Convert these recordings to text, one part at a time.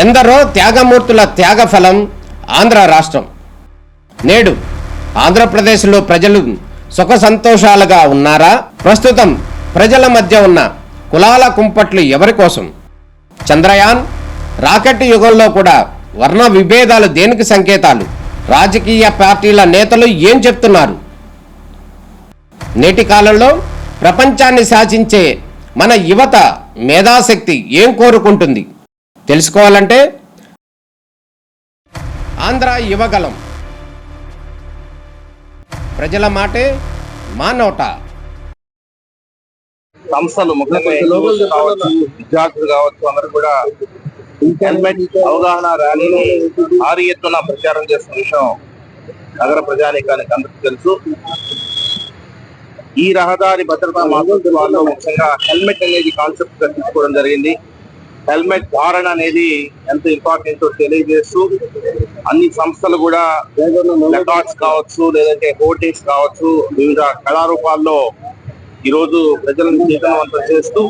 ఎందరో త్యాగమూర్తుల త్యాగఫలం ఆంధ్ర రాష్ట్రం. నేడు ఆంధ్రప్రదేశ్లో ప్రజలు సుఖ సంతోషాలుగా ఉన్నారా? ప్రస్తుతం ప్రజల మధ్య ఉన్న కులాల కుంపట్లు ఎవరి కోసం? చంద్రయాన్ రాకెట్ యుగంలో కూడా వర్ణ విభేదాలు దేనికి సంకేతాలు? రాజకీయ పార్టీల నేతలు ఏం చెప్తున్నారు? నేటి కాలంలో ప్రపంచాన్ని శాసించే మన యువత మేధాశక్తి ఏం కోరుకుంటుంది? తెలుసుకోవాలంటే ఆంధ్ర యువగలం. ప్రజల మాటే మా నోట. సంస్థలు ముఖ్యంగా కావచ్చు, విద్యార్థులు కావచ్చు, అందరూ కూడా హెల్మెట్ అవగాహన ర్యాలీని భారీ ఎత్తున ప్రచారం చేస్తున్న విషయం నగర ప్రజానీకానికి అందరికీ తెలుసు. ఈ రహదారి భద్రతా మాసోత్సవాల్లో ముఖ్యంగా హెల్మెట్ అనేది కాన్సెప్ట్ గా తీసుకోవడం జరిగింది. హెల్మెట్ ధారణ అనేది ఎంత ఇంపార్టెంట్ తెలియజేస్తూ అన్ని సంస్థలు కూడా ప్లకార్డ్స్ కావచ్చు, లేదంటే హోర్డింగ్స్ కావచ్చు, వివిధ కళారూపాల్లో ఈరోజు ప్రజలను చైతన్యవంతం చేస్తూ,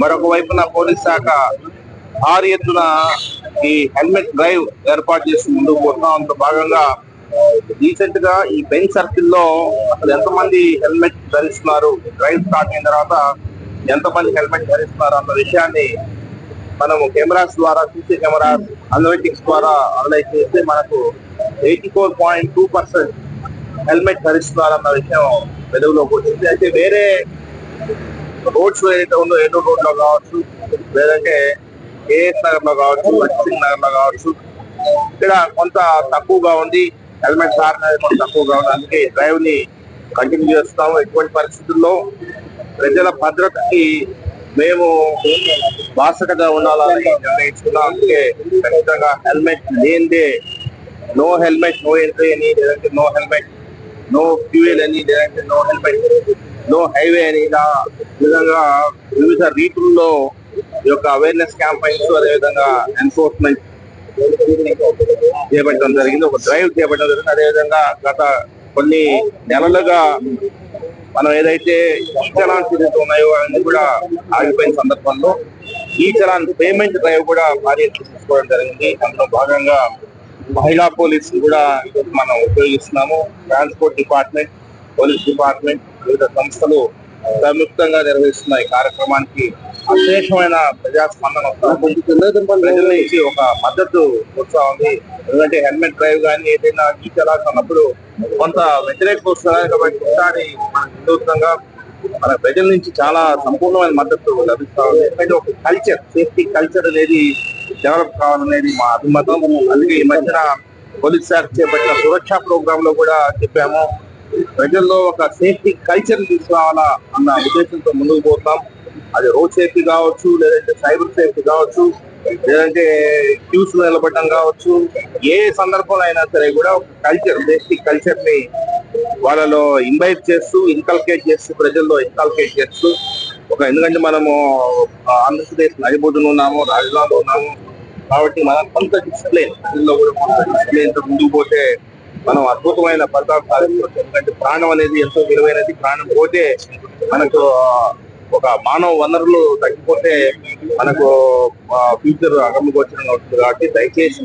మరొక వైపున పోలీస్ శాఖ భారీ ఎత్తున ఈ హెల్మెట్ డ్రైవ్ ఏర్పాటు చేసి ముందుకు పోతున్నాం. అందులో భాగంగా రీసెంట్ గా ఈ బెంచ్ సర్కిల్ లో అసలు ఎంతమంది హెల్మెట్ ధరిస్తున్నారు, డ్రైవ్ స్టార్ట్ అయిన తర్వాత ఎంతమంది హెల్మెట్ ధరిస్తున్నారు అన్న విషయాన్ని మనము కెమెరాస్ ద్వారా, సీసీ కెమెరా అనలిటిక్స్ ద్వారా అనలైజ్ చేస్తే మనకు 84.2% హెల్మెట్ ధరిస్తున్నారు అన్న విషయం వెలుగులోకి వచ్చింది. అయితే వేరే రోడ్స్ ఏదైతే ఉందో, ఏలూరు రోడ్ లో కావచ్చు, లేదంటే ఏఎస్ నగర్ లో కావచ్చు, లక్ష్మీ నగర్ లో కావచ్చు, ఇక్కడ కొంత తక్కువగా ఉంది, హెల్మెట్ ధారణ అనేది కొంత తక్కువగా ఉంది. అందుకే డ్రైవ్ ని కంటిన్యూ చేస్తాము. ఎటువంటి పరిస్థితుల్లో ప్రజల భద్రతకి మేము బాసటగా ఉండాలని నిర్ణయించుకున్నాం. అందుకే ఖచ్చితంగా హెల్మెట్ లేనిదే నో హెల్మెట్ నో ఎంట్రీ అని, లేదంటే నో హెల్మెట్ నో ఫ్యూయల్ అని, లేదంటే నో హెల్మెట్ నో హైవే అని, ఇలా విధంగా వివిధ రీతుల్లో ఈ యొక్క అవేర్నెస్ క్యాంపైన్స్, అదేవిధంగా ఎన్ఫోర్స్మెంట్ చేపట్టడం జరిగింది, ఒక డ్రైవ్ చేపట్టడం జరిగింది. అదేవిధంగా గత కొన్ని నెలలుగా మనం ఏదైతే ఈ చలాన్స్ ఏదైతే ఉన్నాయో అవన్నీ కూడా ఆగిపోయిన సందర్భంలో ఈ చలాన్ పేమెంట్ డ్రైవ్ కూడా భారీ తీసుకోవడం జరిగింది. అందులో భాగంగా మహిళా పోలీస్ కూడా మనం ఉపయోగిస్తున్నాము. ట్రాన్స్పోర్ట్ డిపార్ట్మెంట్, పోలీస్ డిపార్ట్మెంట్, వివిధ సంస్థలు సంయుక్తంగా నిర్వహిస్తున్న ఈ కార్యక్రమానికి అశేషమైన ప్రజాస్పందన ప్రజల నుంచి ఒక మద్దతు వస్తా ఉంది. ఎందుకంటే హెల్మెట్ డ్రైవ్ కానీ ఏదైనా ఈ చలాన్స్ అన్నప్పుడు కొంత వ్యతిరేకత వస్తున్నారు. కాబట్టి ఒకసారి మన వినూత్నంగా మన ప్రజల నుంచి చాలా సంపూర్ణమైన మద్దతు లభిస్తా ఉంది. ఎందుకంటే ఒక కల్చర్, సేఫ్టీ కల్చర్ అనేది డెవలప్ కావాలనేది మా అభిమతం. అందుకే ఈ మధ్యన పోలీస్ శాఖ చేపట్టిన సురక్షా ప్రోగ్రామ్ లో కూడా చెప్పాము, ప్రజల్లో ఒక సేఫ్టీ కల్చర్ తీసుకురావాలా అన్న ఉద్దేశంతో ముందుకు పోతాం. అది రోడ్ సేఫ్టీ కావచ్చు, లేదంటే సైబర్ సేఫ్టీ కావచ్చు, లేదంటే క్యూస్ నిలబడడం కావచ్చు, ఏ సందర్భంలో అయినా సరే కూడా ఒక కల్చర్, సేఫ్టీ కల్చర్ ని వాళ్ళలో ఇన్వైట్ చేస్తూ, ఇన్కల్కేట్ చేస్తూ, ప్రజల్లో ఇన్కల్కేట్ చేస్తూ ఎందుకంటే మనము ఆంధ్రప్రదేశ్ నడిబొడ్డును ఉన్నాము, రాజధానిలో ఉన్నాము. కాబట్టి మనం కొంత డిసిప్లిన్, ప్రజల్లో కూడా కొంత డిసిప్లిన్ తో ముందుకు పోతే మనం అద్భుతమైన ఫలితాలు సాధించవచ్చు. ఎందుకంటే ప్రాణం అనేది ఎంతో విలువైనది. ప్రాణం పోతే మనకు ఒక మానవ వనరులు తగ్గిపోతే మనకు ఫ్యూచర్ అగమ్యగోచరంగా అవుతుంది. కాబట్టి దయచేసి